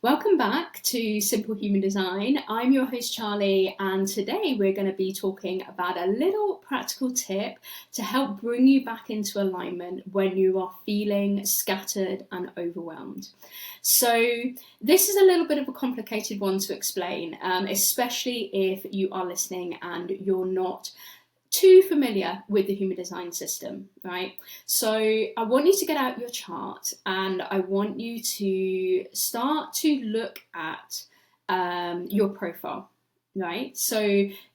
Welcome back to Simple Human Design. I'm your host Charlie, and today we're going to be talking about a little practical tip to help bring you back into alignment when you are feeling scattered and overwhelmed. So this is a little bit of a complicated one to explain, especially if you are listening and you're not too familiar with the human design system, right? So I want you to get out your chart and I want you to start to look at your profile, right? So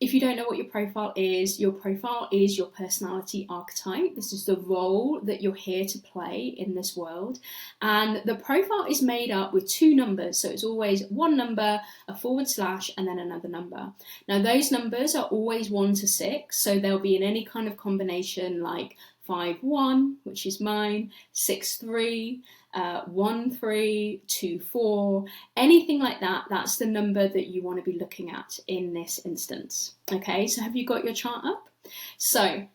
if you don't know what your profile is your personality archetype. This is the role that you're here to play in this world. And the profile is made up with two numbers. So it's always one number, a / and then another number. Now those numbers are always 1 to 6. So they'll be in any kind of combination like 5-1, which is mine, 6-3, 1-3, 2-4, anything like that. That's the number that you want to be looking at in this instance. Okay, so have you got your chart up? So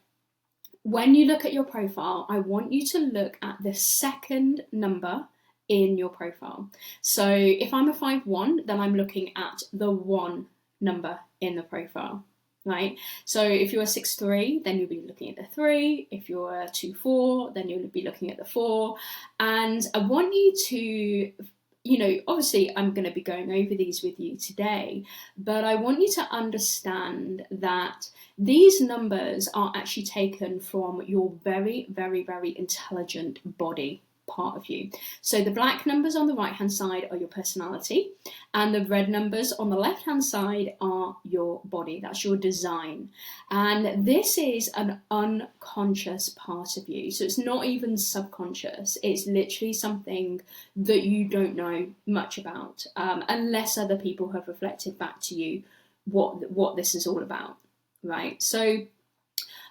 when you look at your profile, I want you to look at the second number in your profile. So if I'm a 5-1, then I'm looking at the 1 number in the profile. Right, so if you're a 6-3, then you'll be looking at the 3. If you're a 2-4, then you'll be looking at the 4. And I want you to, obviously I'm going to be going over these with you today, but I want you to understand that these numbers are actually taken from your very, very, very intelligent body part of you. So the black numbers on the right hand side are your personality, and the red numbers on the left hand side are your body. That's your design, and this is an unconscious part of you. So it's not even subconscious. It's literally something that you don't know much about, unless other people have reflected back to you what this is all about, right? So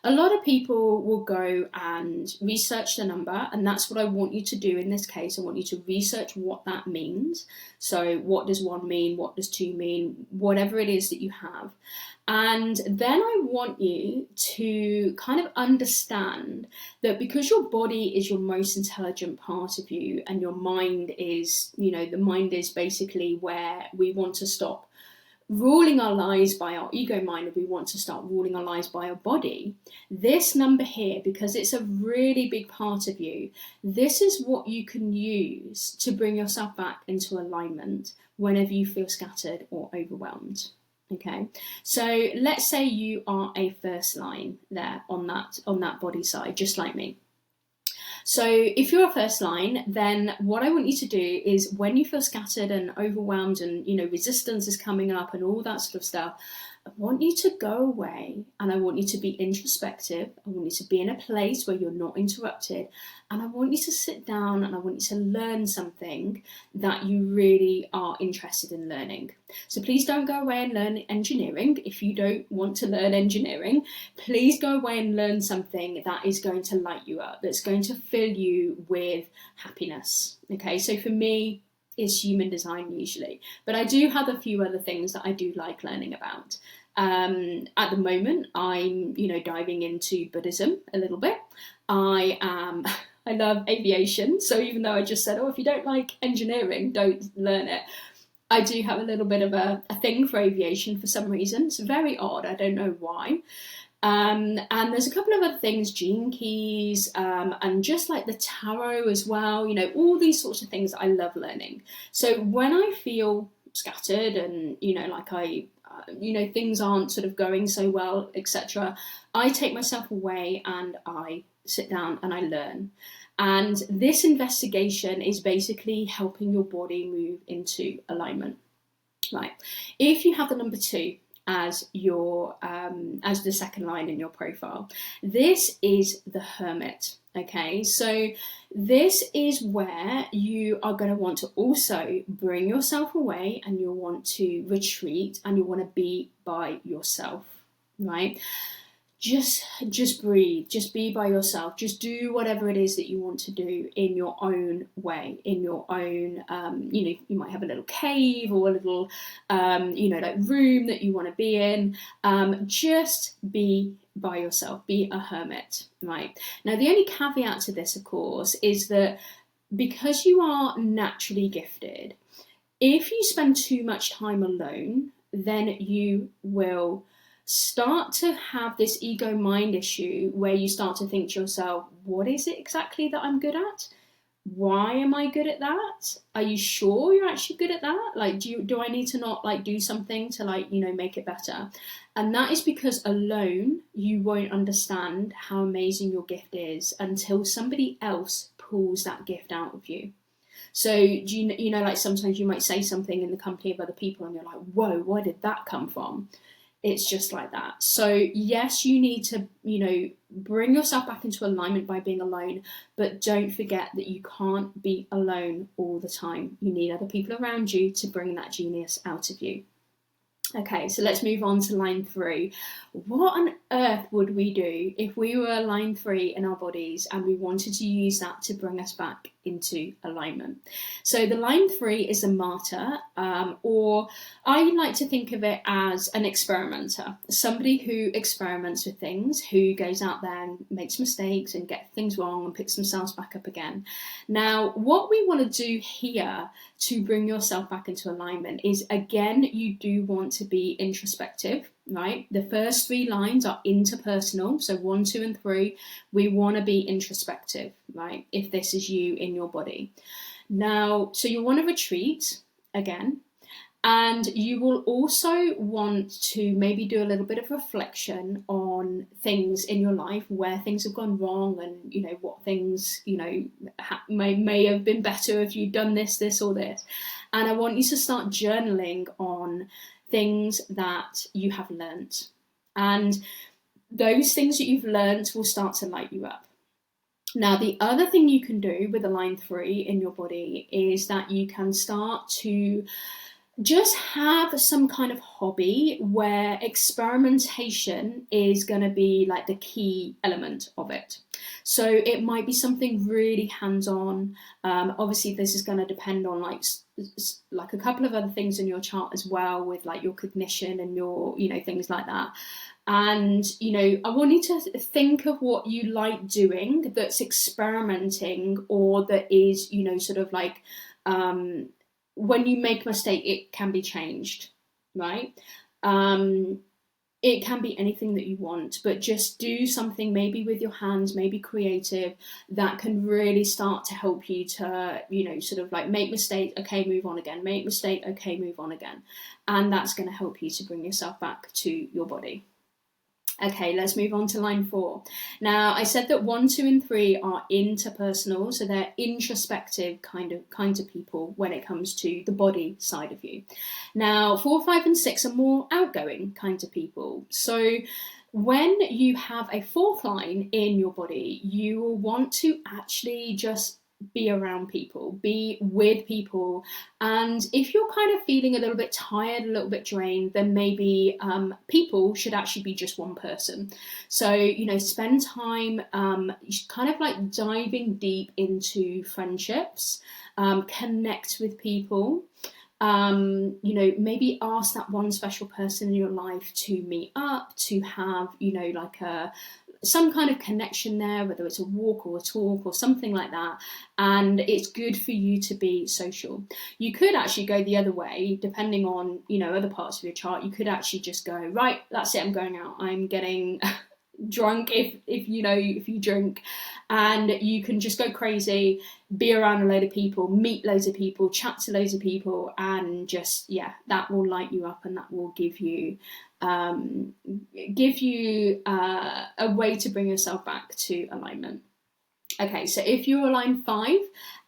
a lot of people will go and research the number, and that's what I want you to do in this case. I want you to research what that means. So what does 1 mean? What does 2 mean? Whatever it is that you have. And then I want you to kind of understand that because your body is your most intelligent part of you, and your mind is, the mind is basically where we want to stop ruling our lives by our ego mind, and we want to start ruling our lives by our body. This number here, because it's a really big part of you, this is what you can use to bring yourself back into alignment whenever you feel scattered or overwhelmed. Okay, so let's say you are a first line there on that body side, just like me. So if you're a first line, then what I want you to do is when you feel scattered and overwhelmed and, resistance is coming up and all that sort of stuff, I want you to go away and I want you to be introspective. I want you to be in a place where you're not interrupted, and I want you to sit down and I want you to learn something that you really are interested in learning. So please don't go away and learn engineering. If you don't want to learn engineering, please go away and learn something that is going to light you up, that's going to fill you with happiness. Okay, so for me, is human design usually, but I do have a few other things that I do like learning about. At the moment, I'm diving into Buddhism a little bit. I love aviation, so even though I just said, if you don't like engineering, don't learn it, I do have a little bit of a thing for aviation for some reason. It's very odd, I don't know why. And there's a couple of other things, gene keys, and just like the tarot as well, all these sorts of things that I love learning. So when I feel scattered and, things aren't sort of going so well, etc., I take myself away and I sit down and I learn. And this investigation is basically helping your body move into alignment, right? If you have the number 2 as your as the second line in your profile, this is the Hermit. Okay, so this is where you are going to want to also bring yourself away, and you'll want to retreat, and you want to be by yourself, right? Just breathe, just be by yourself, just do whatever it is that you want to do in your own way, in your own, you might have a little cave or a little, like room that you want to be in. Just be by yourself, be a hermit, right? Now, the only caveat to this, of course, is that because you are naturally gifted, if you spend too much time alone, then you will start to have this ego mind issue where you start to think to yourself, what is it exactly that I'm good at? Why am I good at that? Are you sure you're actually good at that? Like, do I need to not like do something to like, make it better? And that is because alone you won't understand how amazing your gift is until somebody else pulls that gift out of you. So do like sometimes you might say something in the company of other people and you're like, whoa, where did that come from? It's just like that. So yes, you need to, bring yourself back into alignment by being alone, but don't forget that you can't be alone all the time. You need other people around you to bring that genius out of you. Okay, so let's move on to line 3. What on earth would we do if we were line 3 in our bodies and we wanted to use that to bring us back into alignment? So the line 3 is a martyr, or I like to think of it as an experimenter, somebody who experiments with things, who goes out there and makes mistakes and gets things wrong and picks themselves back up again. Now, what we want to do here to bring yourself back into alignment is, again, you do want to be introspective, right? The first 3 lines are interpersonal. So 1, 2, and 3, we want to be introspective, right? If this is you in your body. Now, so you want to retreat again, and you will also want to maybe do a little bit of reflection on things in your life where things have gone wrong, and what things may have been better if you'd done this or this. And I want you to start journaling on things that you have learnt, and those things that you've learnt will start to light you up. Now, the other thing you can do with a line 3 in your body is that you can start to just have some kind of hobby where experimentation is going to be like the key element of it. So it might be something really hands-on. Obviously, this is going to depend on like a couple of other things in your chart as well, with like your cognition and your, things like that. And, I want you to think of what you like doing that's experimenting, or that is, sort of like, when you make a mistake, it can be changed, right? It can be anything that you want, but just do something maybe with your hands, maybe creative, that can really start to help you to, sort of like make mistakes, okay, move on again, make mistake, okay, move on again. And that's going to help you to bring yourself back to your body. Okay, let's move on to line 4. Now, I said that 1, 2, and 3 are interpersonal, so they're introspective kind of people when it comes to the body side of you. Now, 4, 5, and 6 are more outgoing kinds of people. So when you have a 4th line in your body, you will want to actually just be around people, be with people. And if you're kind of feeling a little bit tired, a little bit drained, then maybe people should actually be just one person. So, spend time kind of like diving deep into friendships, connect with people. Maybe ask that one special person in your life to meet up, to have, like some kind of connection there, whether it's a walk or a talk or something like that. And it's good for you to be social. You could actually go the other way, depending on, other parts of your chart. You could actually just go, right, that's it, I'm going out. I'm getting drunk if you drink, and you can just go crazy, be around a load of people, meet loads of people, chat to loads of people, and just, that will light you up, and that will give you a way to bring yourself back to alignment. Okay, so if you're a line 5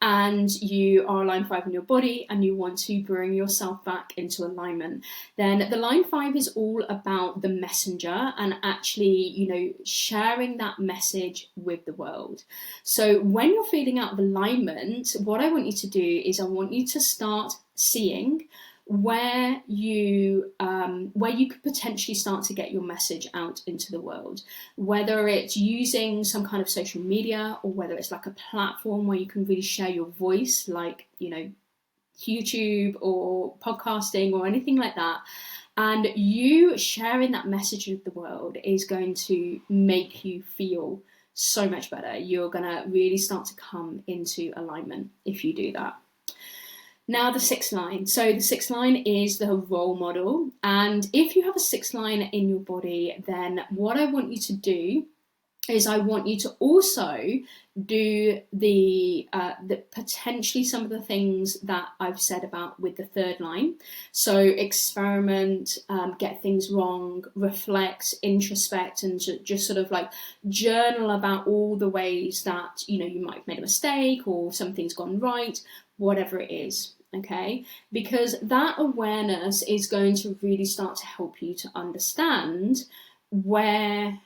and you are a line 5 in your body and you want to bring yourself back into alignment, then the line 5 is all about the messenger and actually, sharing that message with the world. So when you're feeling out of alignment, what I want you to do is I want you to start seeing where you could potentially start to get your message out into the world, whether it's using some kind of social media, or whether it's like a platform where you can really share your voice, like YouTube or podcasting or anything like that. And you sharing that message with the world is going to make you feel so much better. You're going to really start to come into alignment if you do that. Now, the sixth line. So the sixth line is the role model. And if you have a sixth line in your body, then what I want you to do is I want you to also do the potentially some of the things that I've said about with the third line. So experiment, get things wrong, reflect, introspect, and just sort of like journal about all the ways that, you know, you might have made a mistake or something's gone right, whatever it is. Okay, because that awareness is going to really start to help you to understand where,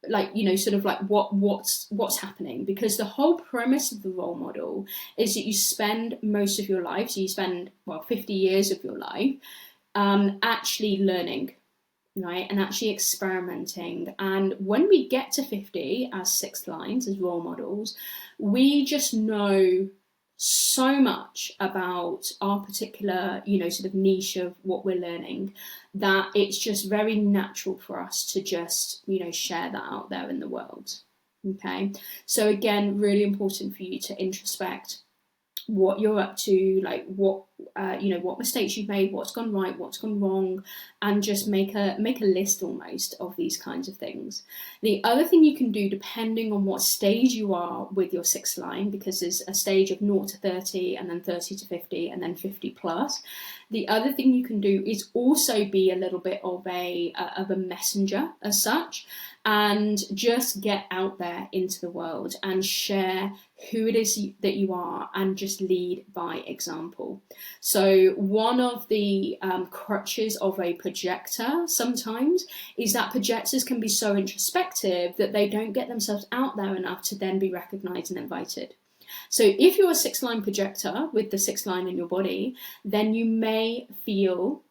like, you know, sort of like what's happening, because the whole premise of the role model is that you spend most of your life, so you spend 50 years of your life actually learning, right, and actually experimenting. And when we get to 50 as sixth lines, as role models, we just know so much about our particular, you know, sort of niche of what we're learning, that it's just very natural for us to just, you know, share that out there in the world. Okay, so again, really important for you to introspect what you're up to, like what you know, what mistakes you've made, what's gone right, what's gone wrong, and just make a list almost of these kinds of things. The other thing you can do, depending on what stage you are with your sixth line, because there's a stage of 0 to 30 and then 30 to 50 and then 50 plus, the other thing you can do is also be a little bit of a messenger as such, and just get out there into the world and share who it is that you are, and just lead by example. So one of the crutches of a projector sometimes is that projectors can be so introspective that they don't get themselves out there enough to then be recognized and invited. So if you're a sixth line projector with the sixth line in your body, then you may feel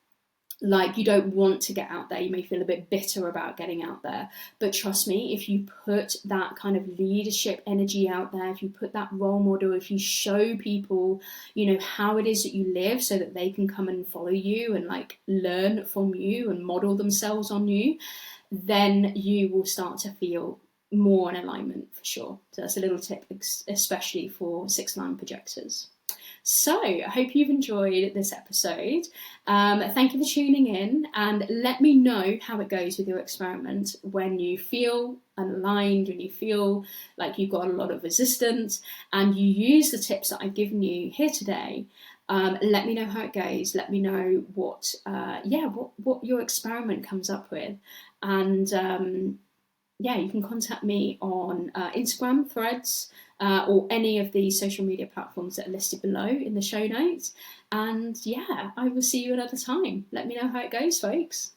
like you don't want to get out there. You may feel a bit bitter about getting out there. But trust me, if you put that kind of leadership energy out there, if you put that role model, if you show people, you know, how it is that you live, so that they can come and follow you and like learn from you and model themselves on you, then you will start to feel more in alignment for sure. So that's a little tip, especially for sixth line projectors. So I hope you've enjoyed this episode. Thank you for tuning in, and let me know how it goes with your experiment when you feel unaligned, when you feel like you've got a lot of resistance, and you use the tips that I've given you here today. Let me know how it goes. Let me know what your experiment comes up with, and you can contact me on Instagram, Threads, or any of the social media platforms that are listed below in the show notes. And I will see you another time. Let me know how it goes, folks.